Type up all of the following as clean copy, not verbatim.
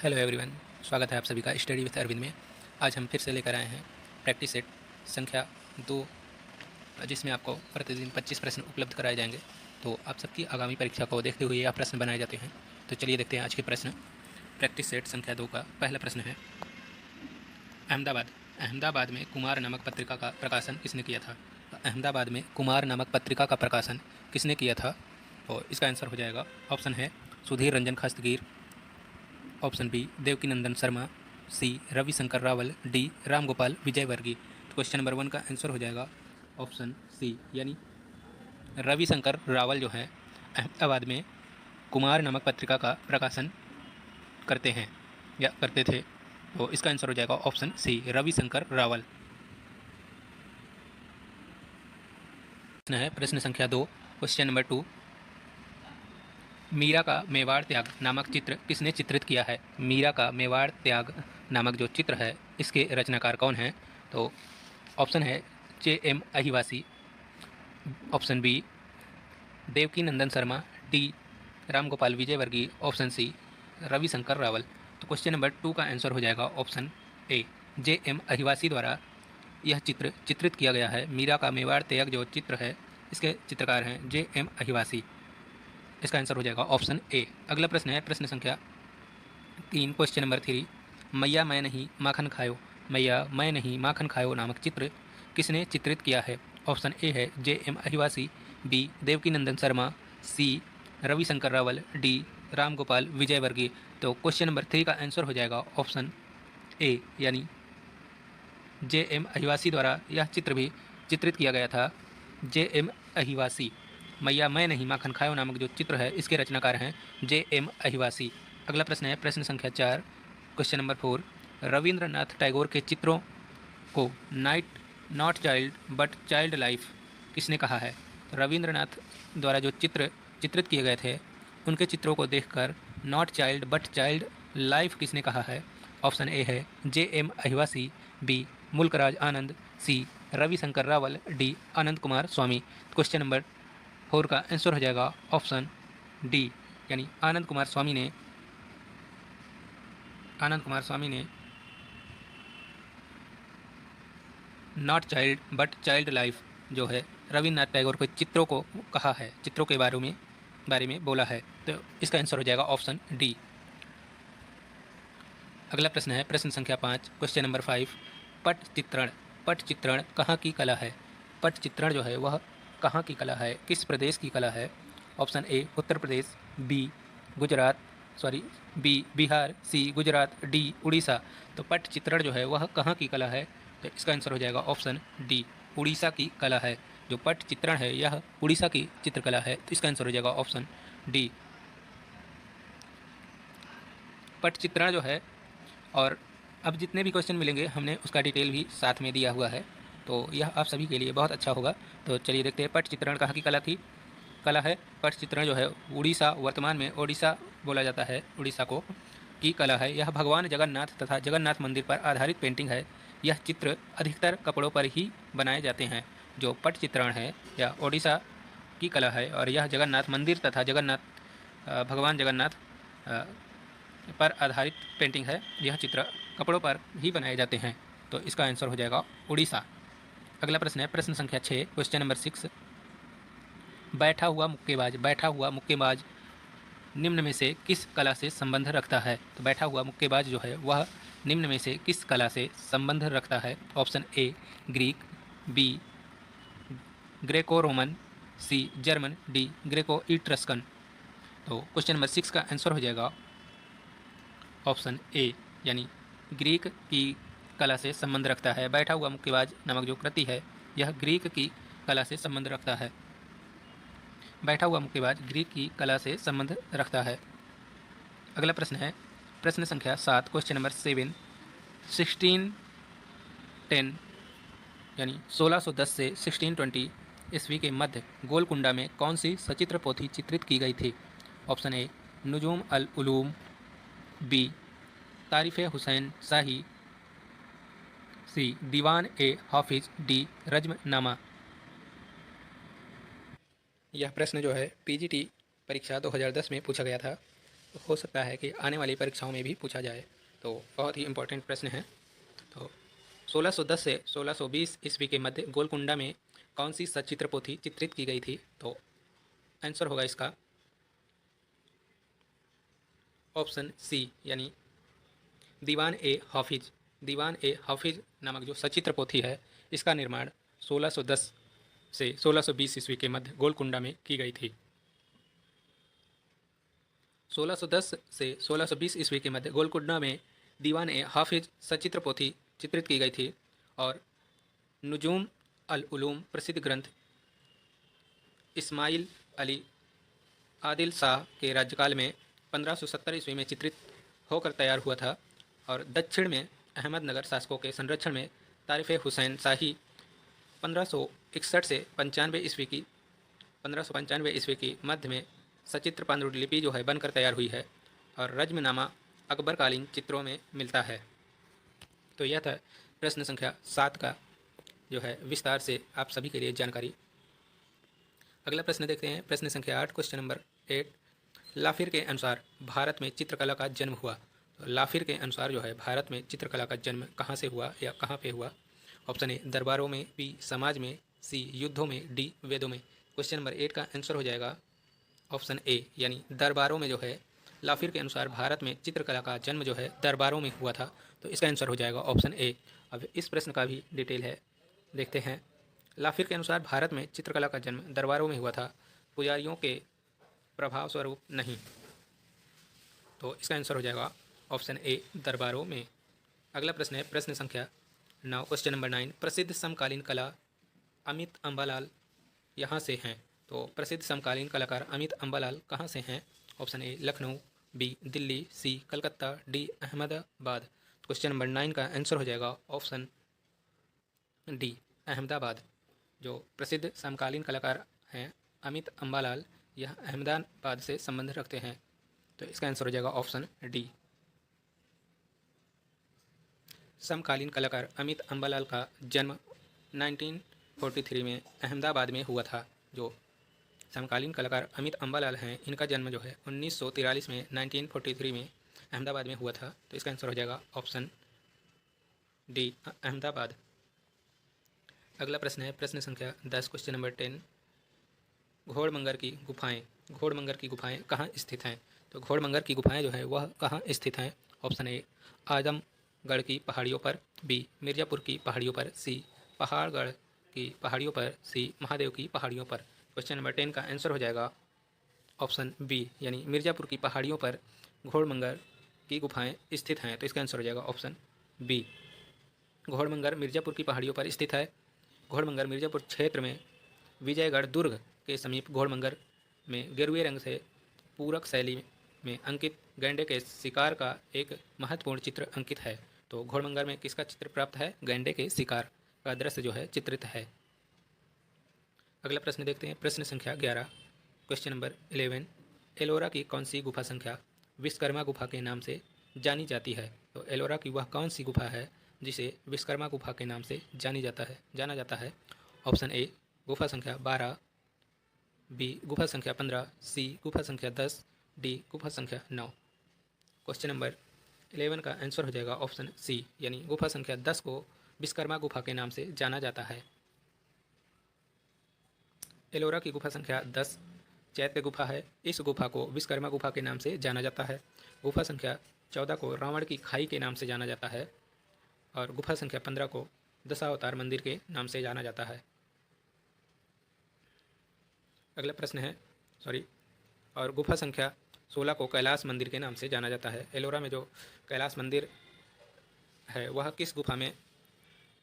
Hello everyone, स्वागत है आप सभी का स्टडी विद अरविंद में। आज हम फिर से लेकर आए हैं प्रैक्टिस सेट संख्या 2, जिसमें आपको प्रतिदिन 25 प्रश्न उपलब्ध कराए जाएंगे। तो आप सबकी आगामी परीक्षा को देखते हुए यह प्रश्न बनाए जाते हैं। तो चलिए देखते हैं आज के प्रश्न। प्रैक्टिस सेट संख्या 2 का पहला प्रश्न है, अहमदाबाद में कुमार नामक पत्रिका का प्रकाशन किसने किया था? अहमदाबाद में कुमार नामक पत्रिका का प्रकाशन किसने किया था? और इसका आंसर हो जाएगा, ऑप्शन है सुधीर रंजन खस्तगीर, ऑप्शन बी देवकीनंदन शर्मा, सी रविशंकर रावल, डी रामगोपाल विजयवर्गीय। तो क्वेश्चन नंबर 1 का आंसर हो जाएगा ऑप्शन सी, यानी रविशंकर रावल जो है अहमदाबाद में कुमार नामक पत्रिका का प्रकाशन करते हैं या करते थे। तो इसका आंसर हो जाएगा ऑप्शन सी, रविशंकर रावल। प्रश्न है प्रश्न संख्या 2, क्वेश्चन नंबर 2, मीरा का मेवाड़ त्याग नामक चित्र किसने चित्रित किया है? मीरा का मेवाड़ त्याग नामक जो चित्र है, इसके रचनाकार कौन हैं? तो ऑप्शन है J.M. Ahiwasi, option B Devkinandan Sharma, D Ramgopal Vijayvargiya, option C Ravishankar Raval. तो क्वेश्चन नंबर 2 का आंसर हो जाएगा ऑप्शन ए, J.M. अहिवासी द्वारा यह चित्र चित्रित किया गया है। मीरा का मेवाड़ त्याग जो चित्र है, इसके चित्रकार हैं J.M. अहिवासी। इसका आंसर हो जाएगा ऑप्शन ए। अगला प्रश्न है प्रश्न संख्या 3, क्वेश्चन नंबर 3, मैया मैं नहीं माखन खायो, मैया मैं नहीं माखन खायो नामक चित्र किसने चित्रित किया है? ऑप्शन ए है J.M. अहिवासी, बी देवकीनंदन शर्मा, सी रविशंकर रावल, डी रामगोपाल विजयवर्गीय। तो क्वेश्चन नंबर 3 का आंसर हो जाएगा ऑप्शन ए, यानी J.M. अहिवासी द्वारा यह चित्र भी चित्रित किया गया था। J.M. अहिवासी, मैया मैं नहीं माखन खायो नामक जो चित्र है, इसके रचनाकार हैं J.M. अहिवासी। अगला प्रश्न है प्रश्न संख्या 4, क्वेश्चन नंबर 4, रविंद्रनाथ टैगोर के चित्रों को night not child but child life किसने कहा है? रविंद्रनाथ द्वारा जो चित्र चित्रित किए गए थे, उनके चित्रों को देखकर not child but child life किसने कहा है? ऑप्शन ए है J.M. अहिवासी, बी मुल्कराज आनंद, सी रविशंकर रावल, डी आनंद कुमार स्वामी। क्वेश्चन नंबर 4 का आंसर हो जाएगा ऑप्शन डी, यानी आनंद कुमार स्वामी ने not child but child life जो है रविन्द्रनाथ टैगोर के चित्रों को कहा है, चित्रों के बारे में बोला है। तो इसका आंसर हो जाएगा ऑप्शन डी। अगला प्रश्न है प्रश्न संख्या 5, क्वेश्चन नंबर 5, पट चित्रण कहाँ की कला है? पट चित्रण जो है वह कहाँ की कला है, किस प्रदेश की कला है? Option A Uttar Pradesh, B Bihar, C Gujarat, D Orissa. तो पट चित्रण जो है वह कहाँ की कला है? तो इसका आंसर हो जाएगा ऑप्शन डी, उड़ीसा की कला है। जो पट चित्रण है यह उड़ीसा की चित्रकला है। तो इसका आंसर हो जाएगा ऑप्शन डी। पट चित्रण जो है, और अब जितने भी क्वेश्चन मिलेंगे हमने उसका डिटेल भी साथ में दिया हुआ है, तो यह आप सभी के लिए बहुत अच्छा होगा। तो चलिए देखते हैं पट चित्रण कहाँ की कला है। पट चित्रण जो है उड़ीसा, वर्तमान में ओडिशा बोला जाता है, उड़ीसा को की कला है। यह भगवान जगन्नाथ तथा जगन्नाथ मंदिर पर आधारित पेंटिंग है। यह चित्र अधिकतर कपड़ों पर ही बनाए जाते हैं। जो पट चित्रण है यह ओडिशा की कला है और यह जगन्नाथ मंदिर तथा भगवान जगन्नाथ पर आधारित पेंटिंग है। यह चित्र कपड़ों पर ही बनाए जाते हैं। तो इसका आंसर हो जाएगा उड़ीसा। अगला प्रश्न है प्रश्न संख्या 6, क्वेश्चन नंबर 6, बैठा हुआ मुक्केबाज निम्न में से किस कला से संबंध रखता है? तो बैठा हुआ मुक्केबाज जो है वह निम्न में से किस कला से संबंध रखता है? Option A Greek, B Greco Roman, C German, D Greco Etruscan. तो क्वेश्चन नंबर 6 का आंसर हो जाएगा ऑप्शन ए, यानी ग्रीक की कला से संबंध रखता है। बैठा हुआ मुक्केबाज नामक जो कृति है यह ग्रीक की कला से संबंध रखता है। बैठा हुआ मुक्केबाज ग्रीक की कला से संबंध रखता है। अगला प्रश्न है प्रश्न संख्या 7, क्वेश्चन नंबर 7, 1610 यानी 1610 से 1620 ईस्वी के मध्य गोलकुंडा में कौन सी सचित्र पोथी चित्रित की गई थी? Option A Nujum al Ulum, B Tarif Husain Shahi, C Diwan e Hafiz, D Razmnama. यह प्रश्न जो है पीजीटी परीक्षा 2010 में पूछा गया था। हो सकता है कि आने वाली परीक्षाओं में भी पूछा जाए। तो बहुत ही इम्पोर्टेंट प्रश्न है। तो 1610 से 1620 ईस्वी के मध्य गोलकुंडा में कौन सी सचित्र पोथी चित्रित की गई थी? तो आंसर होगा इसका ऑप्शन सी, यानी दीवान ए हाफिज। दीवान ए हाफिज नामक जो सचित्र पोथी है, इसका निर्माण 1610 से 1620 ईस्वी के मध्य गोलकुंडा में की गई थी। 1610 से 1620 ईस्वी के मध्य गोलकुंडा में दीवान ए हाफिज सचित्र पोथी चित्रित की गई थी और नुजूम अल उलूम प्रसिद्ध ग्रंथ इस्माइल अली आदिल शाह के राज्यकाल में 1570 ईस्वी में चित्रित होकर तैयार हुआ था और दक्षिण में अहमदनगर शासकों के संरक्षण में तारिफ हुसैन शाही 1561 से 1595 ईस्वी की मध्य में सचित्र पांडुलिपि जो है बनकर तैयार हुई है और रज्मनामा अकबरकालीन चित्रों में मिलता है। तो यह था प्रश्न संख्या 7 का जो है विस्तार से आप सभी के लिए जानकारी। अगला प्रश्न देखते हैं, प्रश्न संख्या 8, क्वेश्चन नंबर 8। लाफिर के अनुसार भारत में चित्रकला का जन्म हुआ। तो लाफिर के अनुसार जो है भारत में चित्रकला का जन्म कहाँ से हुआ या कहाँ पे हुआ? ऑप्शन ए दरबारों में, बी समाज में, सी युद्धों में, डी वेदों में। क्वेश्चन नंबर 8 का आंसर हो जाएगा ऑप्शन ए, यानी दरबारों में जो है लाफिर के अनुसार भारत में चित्रकला का जन्म जो है दरबारों में हुआ था। तो इसका आंसर हो जाएगा ऑप्शन ए। अब इस प्रश्न का भी डिटेल है, देखते हैं। लाफिर के अनुसार भारत में चित्रकला का जन्म दरबारों में हुआ था, पुजारियों के प्रभाव स्वरूप नहीं। तो इसका आंसर हो जाएगा ऑप्शन ए, दरबारों में। अगला प्रश्न है प्रश्न संख्या 9, क्वेश्चन नंबर 9। प्रसिद्ध समकालीन कला अमित अम्बालाल यहाँ से हैं। तो प्रसिद्ध समकालीन कलाकार अमित अम्बालाल कहाँ से हैं? Option A Lucknow, B Delhi, C Calcutta, D Ahmedabad. Question number 9 का आंसर हो जाएगा ऑप्शन डी, अहमदाबाद। जो प्रसिद्ध समकालीन कलाकार हैं अमित अम्बालाल, यह अहमदाबाद से संबंध रखते हैं। तो इसका आंसर हो जाएगा ऑप्शन डी। समकालीन कलाकार अमित अम्बालाल का जन्म 1943 में अहमदाबाद में हुआ था। जो समकालीन कलाकार अमित अम्बालाल हैं, इनका जन्म जो है 1943 में 1943 में अहमदाबाद में हुआ था। तो इसका आंसर हो जाएगा ऑप्शन डी, अहमदाबाद। अगला प्रश्न है प्रश्न संख्या 10, क्वेश्चन नंबर 10। घोड़मंगर की गुफाएं, घोड़मंगर की गुफाएं कहाँ स्थित हैं? तो घोड़मंगर की गुफाएं जो है वह कहाँ स्थित हैं? ऑप्शन ए आजमगढ़ की पहाड़ियों पर, बी मिर्ज़ापुर की पहाड़ियों पर, सी पहाड़गढ़ की पहाड़ियों पर, सी महादेव की पहाड़ियों पर। क्वेश्चन नंबर 10 का आंसर हो जाएगा ऑप्शन बी, यानी मिर्ज़ापुर की पहाड़ियों पर घोड़मंगर की गुफाएं स्थित हैं। तो इसका आंसर हो जाएगा ऑप्शन बी, घोड़मंगर मिर्ज़ापुर की पहाड़ियों पर स्थित है। घोड़मंगर मिर्ज़ापुर क्षेत्र में विजयगढ़ दुर्ग के समीप घोड़मंगर में गेरुए रंग से पूरक शैली में अंकित गैंडे के शिकार का एक महत्वपूर्ण चित्र अंकित है। तो घोड़मंगर में किसका चित्र प्राप्त है? गैंडे के शिकार का दृश्य जो है चित्रित है। अगला प्रश्न देखते हैं प्रश्न संख्या 11, क्वेश्चन नंबर 11। एलोरा की कौन सी गुफा संख्या विश्वकर्मा गुफा के नाम से जानी जाती है? तो एलोरा की वह कौन सी गुफा है जिसे विश्वकर्मा गुफा के नाम से जाना जाता है? ऑप्शन ए गुफा संख्या 12, बी गुफा संख्या 15, सी गुफा संख्या 10, डी गुफा संख्या 9। क्वेश्चन नंबर 11 का आंसर हो जाएगा ऑप्शन सी, यानी गुफा संख्या 10 को विश्वकर्मा गुफा के नाम से जाना जाता है। एलोरा की गुफा संख्या 10 चैत्य गुफा है। इस गुफा को विश्वकर्मा गुफा के नाम से जाना जाता है। गुफा संख्या 14 को रावण की खाई के नाम से जाना जाता है और गुफा संख्या 15 को दशावतार मंदिर के नाम से जाना जाता है। अगला प्रश्न है और गुफा संख्या 16 को कैलाश मंदिर के नाम से जाना जाता है। एलोरा में जो कैलाश मंदिर है वह किस गुफा में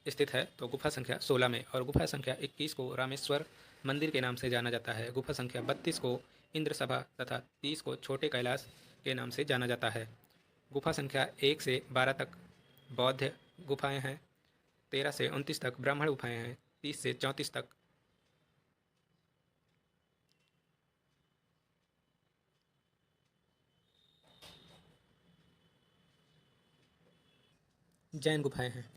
स्थित है? तो गुफा संख्या 16 में। और गुफा संख्या 21 को रामेश्वर मंदिर के नाम से जाना जाता है। गुफा संख्या 32 को इंद्र सभा तथा 30 को छोटे कैलाश के नाम से जाना जाता है। गुफा संख्या 1 से 12 तक बौद्ध गुफाएं हैं, 13 से 29 तक ब्राह्मण गुफाएं हैं, 30 से 34 तक जैन गुफाएं हैं।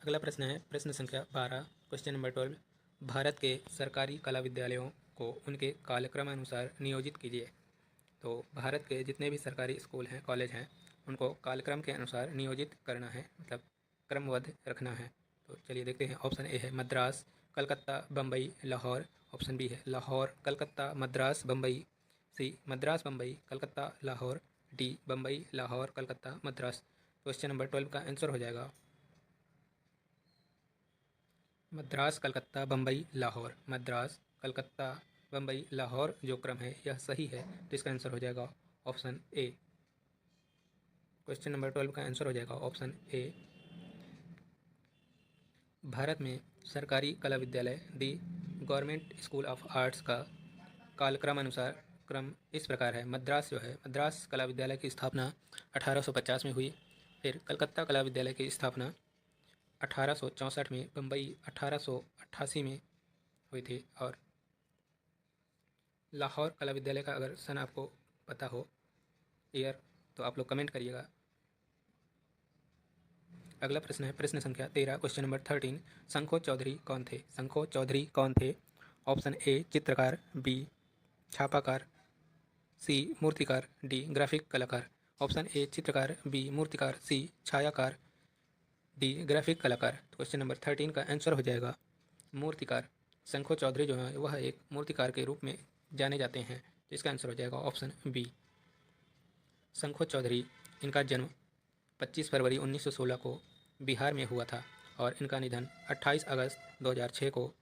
अगला प्रश्न है प्रश्न संख्या 12, क्वेश्चन नंबर 12। भारत के सरकारी कला विद्यालयों को उनके कालक्रमानुसार नियोजित कीजिए। तो भारत के जितने भी सरकारी स्कूल हैं, कॉलेज हैं, उनको कालक्रम के अनुसार नियोजित करना है, मतलब क्रमबद्ध रखना है। तो चलिए देखते हैं। ऑप्शन ए है मद्रास, कलकत्ता, बम्बई, लाहौर। ऑप्शन बी है Lahore, Calcutta, Madras, Bombay. C Madras, Bombay, Calcutta, Lahore. D Bombay, Lahore, Calcutta, Madras. Question number 12 का आंसर हो जाएगा मद्रास, कलकत्ता, बम्बई, लाहौर। मद्रास, कलकत्ता, बम्बई, लाहौर जो क्रम है यह सही है, तो इसका आंसर हो जाएगा ऑप्शन ए। क्वेश्चन नंबर 12 का आंसर हो जाएगा ऑप्शन ए। भारत में सरकारी कला विद्यालय दी गवर्नमेंट स्कूल ऑफ आर्ट्स का कालक्रम अनुसार क्रम इस प्रकार है। मद्रास जो है, मद्रास कला विद्यालय की स्थापना 1850 में हुई। फिर कलकत्ता कला विद्यालय की स्थापना 1864 में, बम्बई 1888 में हुई थी। और लाहौर कला विद्यालय का अगर सन आपको पता हो, ईयर, तो आप लोग कमेंट करिएगा। अगला प्रश्न है प्रश्न संख्या 13, क्वेश्चन नंबर 13। शंखो चौधरी कौन थे? शंखो चौधरी कौन थे? ऑप्शन ए चित्रकार, बी छापाकार, सी मूर्तिकार, डी ग्राफिक कलाकार। ऑप्शन ए चित्रकार, बी मूर्तिकार, सी छायाकार, डी ग्राफिक कलाकार। तो क्वेश्चन नंबर 13 का आंसर हो जाएगा मूर्तिकार। शंखो चौधरी जो है वह एक मूर्तिकार के रूप में जाने जाते हैं, तो इसका आंसर हो जाएगा ऑप्शन बी। शंखो चौधरी, इनका जन्म 25 फरवरी 1916 को बिहार में हुआ था और इनका निधन 28 अगस्त 2006 को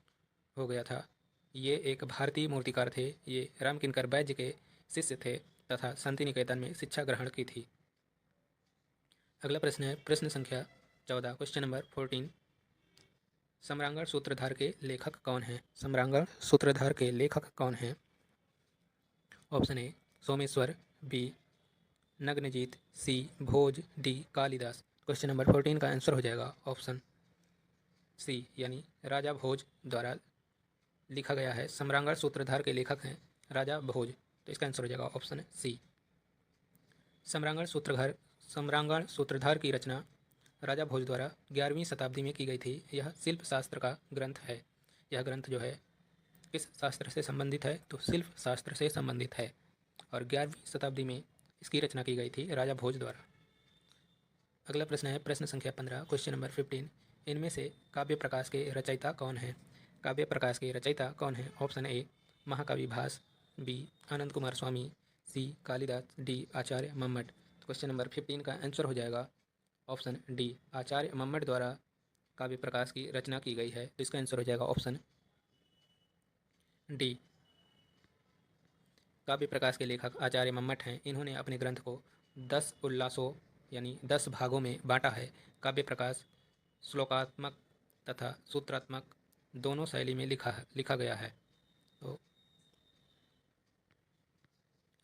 हो गया था। ये एक भारतीय मूर्तिकार थे। ये रामकिंकर बैज्य के शिष्य थे तथा शांति निकेतन में शिक्षा ग्रहण की थी। अगला प्रश्न है प्रश्न संख्या 14, क्वेश्चन नंबर 14। सम्रांगण सूत्रधार के लेखक कौन हैं? सम्रांगण सूत्रधार के लेखक कौन हैं? Option A Someshwar, B Nagnajit, C Bhoj, D Kalidas. Question number 14 का आंसर हो जाएगा ऑप्शन सी, यानी राजा भोज द्वारा लिखा गया है। सम्रांगण सूत्रधार के लेखक हैं राजा भोज, तो इसका आंसर हो जाएगा ऑप्शन सी। सम्रांगण सूत्रधार की रचना राजा भोज द्वारा 11वीं शताब्दी में की गई थी। यह शिल्प शास्त्र का ग्रंथ है। यह ग्रंथ जो है किस शास्त्र से संबंधित है? तो शिल्प शास्त्र से संबंधित है और 11वीं शताब्दी में इसकी रचना की गई थी राजा भोज द्वारा। अगला प्रश्न है प्रश्न संख्या 15, क्वेश्चन नंबर 15। इनमें से काव्य प्रकाश के रचयिता कौन हैं? काव्य प्रकाश के रचयिता कौन हैं? ऑप्शन ए महाकवि भास, बी आनंद कुमार स्वामी, सी कालिदास, डी आचार्य मम्मट। तो क्वेश्चन नंबर 15 का आंसर हो जाएगा ऑप्शन डी, आचार्य मम्मट द्वारा काव्य प्रकाश की रचना की गई है, तो इसका आंसर हो जाएगा ऑप्शन डी। काव्य प्रकाश के लेखक आचार्य मम्मट हैं। इन्होंने अपने ग्रंथ को 10 उल्लासों यानी 10 भागों में बांटा है। काव्य प्रकाश श्लोकात्मक तथा सूत्रात्मक दोनों शैली में लिखा गया है। तो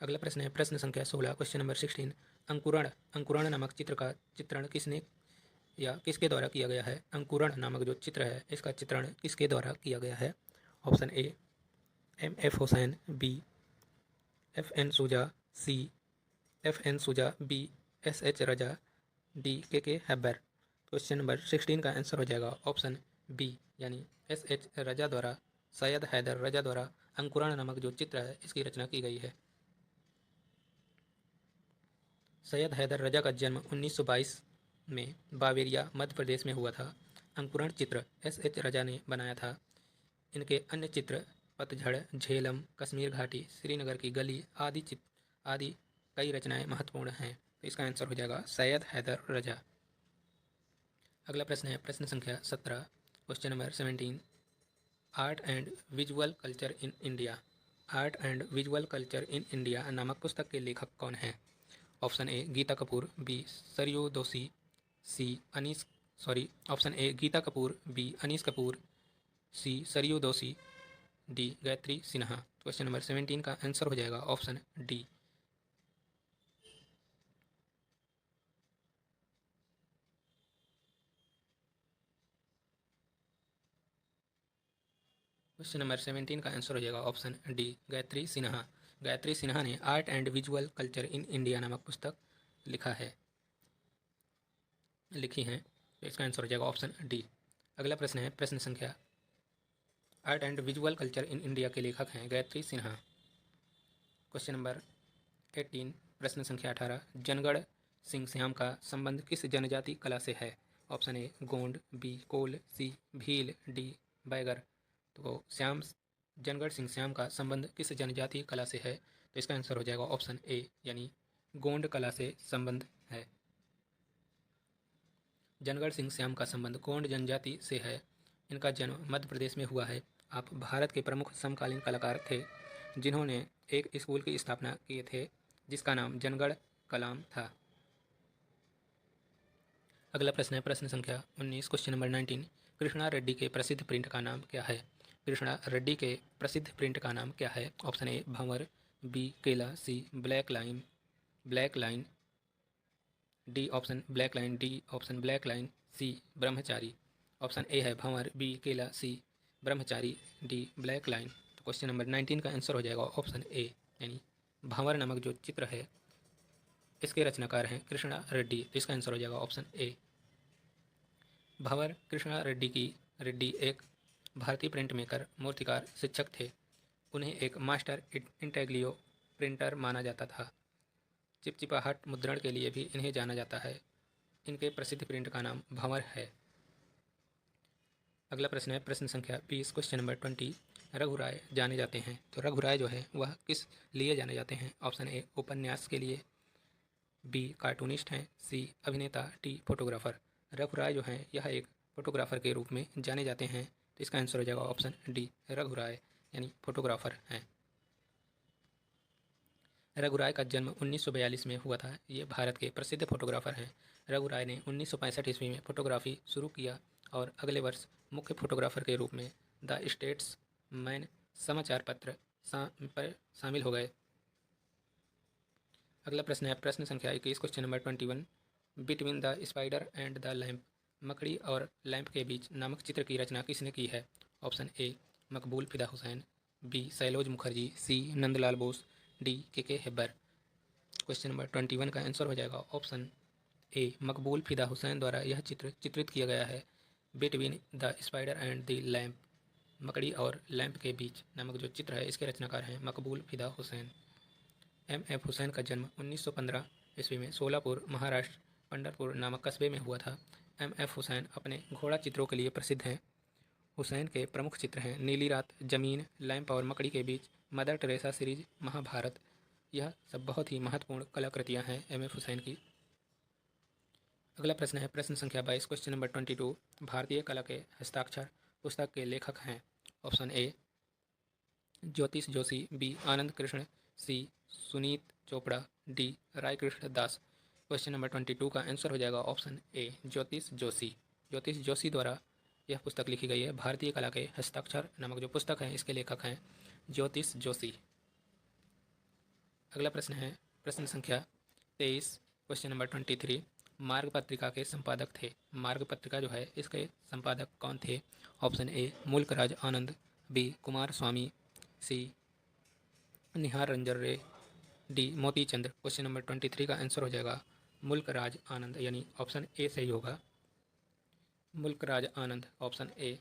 अगला प्रश्न है प्रश्न संख्या 16, क्वेश्चन नंबर 16। अंकुरण अंकुरण नामक चित्र का चित्रण किसने या किसके द्वारा किया गया है? अंकुरण नामक जो चित्र है इसका चित्रण किसके द्वारा किया गया है? Option A M.F. Hussain, B F.N. Souza, C F.N. Souza, B S.H. Raza, D K Hebbar. Question number 16 का आंसर हो जाएगा ऑप्शन बी, यानी S.H. रजा द्वारा, सैयद हैदर रजा द्वारा अंकुरण नामक जो चित्र है इसकी रचना की गई है। सैयद हैदर रजा का जन्म 1922 में बावेरिया मध्य प्रदेश में हुआ था। अंकुरण चित्र S.H. रजा ने बनाया था। इनके अन्य चित्र पतझड़, झेलम, कश्मीर घाटी, श्रीनगर की गली आदि कई रचनाएं महत्वपूर्ण हैं, तो इसका आंसर हो जाएगा सैयद हैदर रजा। अगला प्रश्न है प्रश्न संख्या 17, question number 17। Art and visual culture in India, art and visual culture in India नामक पुस्तक के लेखक कौन हैं? Option A Gita Kapoor, B Sarayu Doshi, C option A Gita Kapoor, B Anis Kapoor, C Sarayu Doshi, D Gayatri Sinha. Question number 17 का आंसर हो जाएगा ऑप्शन डी। क्वेश्चन नंबर 17 का आंसर हो जाएगा ऑप्शन डी, गायत्री सिन्हा। गायत्री सिन्हा ने art and visual culture in India नामक पुस्तक लिखी है, तो इसका आंसर हो जाएगा ऑप्शन डी। अगला प्रश्न है प्रश्न संख्या, art and visual culture in India के लेखक हैं गायत्री सिन्हा। Question number 18। प्रश्न संख्या 18। जनगढ़ सिंह श्याम का संबंध किस जनजाति कला से है? Option A Gond, B Kol, C Bhil, D Baiga. तो जनगढ़ सिंह श्याम का संबंध किस जनजातीय कला से है? तो इसका आंसर हो जाएगा ऑप्शन ए यानी गोंड कला से संबंध है। जनगढ़ सिंह श्याम का संबंध गोंड जनजाति से है। इनका जन्म मध्य प्रदेश में हुआ है। आप भारत के प्रमुख समकालीन कलाकार थे जिन्होंने एक स्कूल की स्थापना किए थे जिसका नाम जनगढ़ कलाम था। अगला प्रश्न है प्रश्न संख्या 19, क्वेश्चन नंबर 19। कृष्णा रेड्डी के प्रसिद्ध प्रिंट का नाम क्या है? कृष्णा रेड्डी के प्रसिद्ध प्रिंट का नाम क्या है? Option A Bhanwar, B Kela, C black line, D option black line, D option black line, C Brahmachari. Option A है Bhanwar, B Kela, C Brahmachari, D black line. तो क्वेश्चन नंबर 19 का आंसर हो जाएगा ऑप्शन ए यानी भंवर नामक जो चित्र है इसके रचनाकार हैं कृष्णा रेड्डी। तो इसका आंसर हो जाएगा ऑप्शन ए। भंवर कृष्णा रेड्डी एक भारतीय प्रिंट मेकर, मूर्तिकार, शिक्षक थे। उन्हें एक मास्टर इंटेग्लियो प्रिंटर माना जाता था। चिपचिपाहट मुद्रण के लिए भी इन्हें जाना जाता है। इनके प्रसिद्ध प्रिंट का नाम भंवर है। अगला प्रश्न है प्रश्न संख्या 20, क्वेश्चन नंबर 20। रघुराय जाने जाते हैं तो रघुराय जो है वह किस लिए जाने जाते हैं? ऑप्शन ए उपन्यास के लिए, बी कार्टूनिस्ट हैं, सी अभिनेता, डी फोटोग्राफर। रघुराय जो हैं यह एक फोटोग्राफर के रूप में जाने जाते हैं। तो इसका आंसर हो जाएगा ऑप्शन डी रघुराय यानी फोटोग्राफर हैं। रघुराय का जन्म 1942 में हुआ था। ये भारत के प्रसिद्ध फोटोग्राफर हैं। रघुराय ने 1965 ईस्वी में फोटोग्राफी शुरू किया और अगले वर्ष मुख्य फोटोग्राफर के रूप में द स्टेट्समैन समाचार पत्र पर शामिल हो गए। अगला प्रश्न है प्रश्न संख्या 21, question number 21। Between the spider and the lamp, मकड़ी और लैंप के बीच नामक चित्र की रचना किसने की है? ऑप्शन ए मकबूल फिदा हुसैन, बी सैलोज मुखर्जी, सी नंदलाल बोस, डी के हेब्बर। क्वेश्चन नंबर 21 का आंसर हो जाएगा ऑप्शन ए मकबूल फिदा हुसैन द्वारा यह चित्र चित्रित किया गया है। Between the spider and the lamp, मकड़ी और लैंप के बीच नामक जो चित्र है इसके रचनाकार हैं मकबूल फिदा हुसैन। एफ हुसैन का जन्म 1915 ईस्वी में सोलापुर, महाराष्ट्र, पंढरपुर नामक कस्बे में हुआ था। एफ हुसैन अपने घोड़ा चित्रों के लिए प्रसिद्ध हैं। हुसैन के प्रमुख चित्र हैं नीली रात, जमीन, लैंप और मकड़ी के बीच, मदर टेरेसा सीरीज, महाभारत। यह सब बहुत ही महत्वपूर्ण कलाकृतियाँ हैं एफ हुसैन की। अगला प्रश्न है प्रश्न संख्या 22, क्वेश्चन नंबर 22। भारतीय कला के हस्ताक्षर पुस्तक के लेखक हैं। ऑप्शन ए ज्योतिष जोशी, बी आनंद कृष्ण, सी सुनीत चोपड़ा, डी राय कृष्ण दास। क्वेश्चन नंबर 22 का आंसर हो जाएगा ऑप्शन ए ज्योतिष जोशी। ज्योतिष जोशी द्वारा यह पुस्तक लिखी गई है। भारतीय कला के हस्ताक्षर नामक जो पुस्तक है इसके लेखक हैं ज्योतिष जोशी। अगला प्रश्न है प्रश्न संख्या 23, क्वेश्चन नंबर 23। मार्ग पत्रिका के संपादक थे। मार्ग पत्रिका जो है इसके संपादक कौन थे? Option A Mulkraj Anand, B Kumar Swami, C Nihar Ranjan Ray, D मोती चंद। क्वेश्चन नंबर 23 का आंसर हो जाएगा मुल्कराज आनंद यानी ऑप्शन ए सही होगा। मुल्कराज आनंद ऑप्शन ए।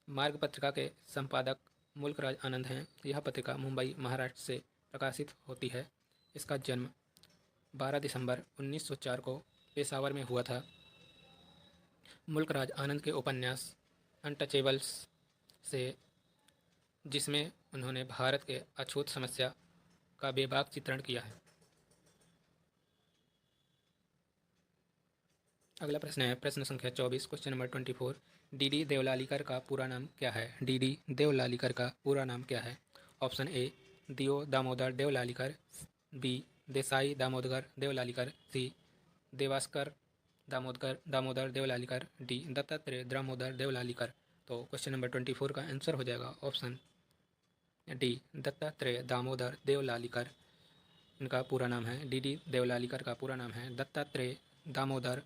मार्ग पत्रिका के संपादक मुल्कराज आनंद हैं। यह पत्रिका मुंबई, महाराष्ट्र से प्रकाशित होती है। इसका जन्म 12 दिसंबर 1904 को पेशावर में हुआ था। मुल्कराज आनंद के उपन्यास अनटचेबल्स से, जिसमें उन्होंने भारत के अछूत समस्या का बेबाक चित्रण किया है। अगला प्रश्न है प्रश्न संख्या 24, क्वेश्चन नंबर 24। डी देवलालीकर का पूरा नाम क्या है? डी देवलालीकर का पूरा नाम क्या है? ऑप्शन ए दियो दामोदर देवलालीकर, बी देसाई दामोदर देवलालीकर, सी देवास्कर दामोदर देवलालीकर, डी दत्तात्रेय दामोदर देवलालीकर। तो क्वेश्चन नंबर 24 का आंसर हो जाएगा ऑप्शन डी दत्तात्रेय दामोदर देवलालीकर। इनका पूरा नाम है डी देवलालीकर का पूरा नाम है दत्तात्रेय दामोदर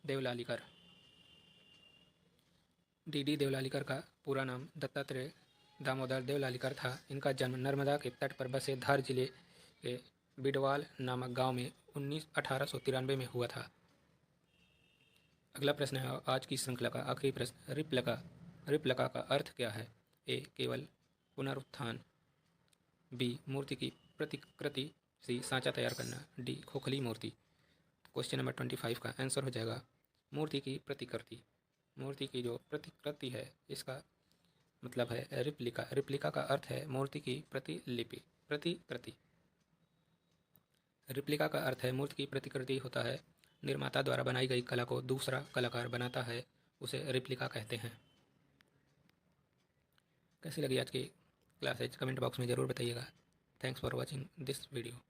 देवलालीकर। डी देवलालीकर का पूरा नाम दत्तात्रेय दामोदर देवलालीकर था। इनका जन्म नर्मदा के तट पर बसे धार जिले के बिडवाल नामक गांव में 1893 में हुआ था। अगला प्रश्न है आज की श्रृंखला का आखिरी प्रश्न। रिप्लका का अर्थ क्या है? ए केवल पुनरुत्थान, बी मूर्ति की प्रतिकृति सी सांचा तैयार करना। डी खोखली मूर्ति। क्वेश्चन नंबर 25 का आंसर हो जाएगा मूर्ति की प्रतिकृति। मूर्ति की जो प्रतिकृति है इसका मतलब है रिप्लिका। रिप्लिका का अर्थ है मूर्ति की प्रतिलिपि। प्रतिकृति। रिप्लिका का अर्थ है मूर्ति की प्रतिकृति होता है निर्माता द्वारा बनाई गई कला को दूसरा कलाकार बनाता है, उसे रिप्लिका कहते हैं। कैसी लगी आज की क्लासेज कमेंट बॉक्स में ज़रूर बताइएगा। Thanks for watching this video.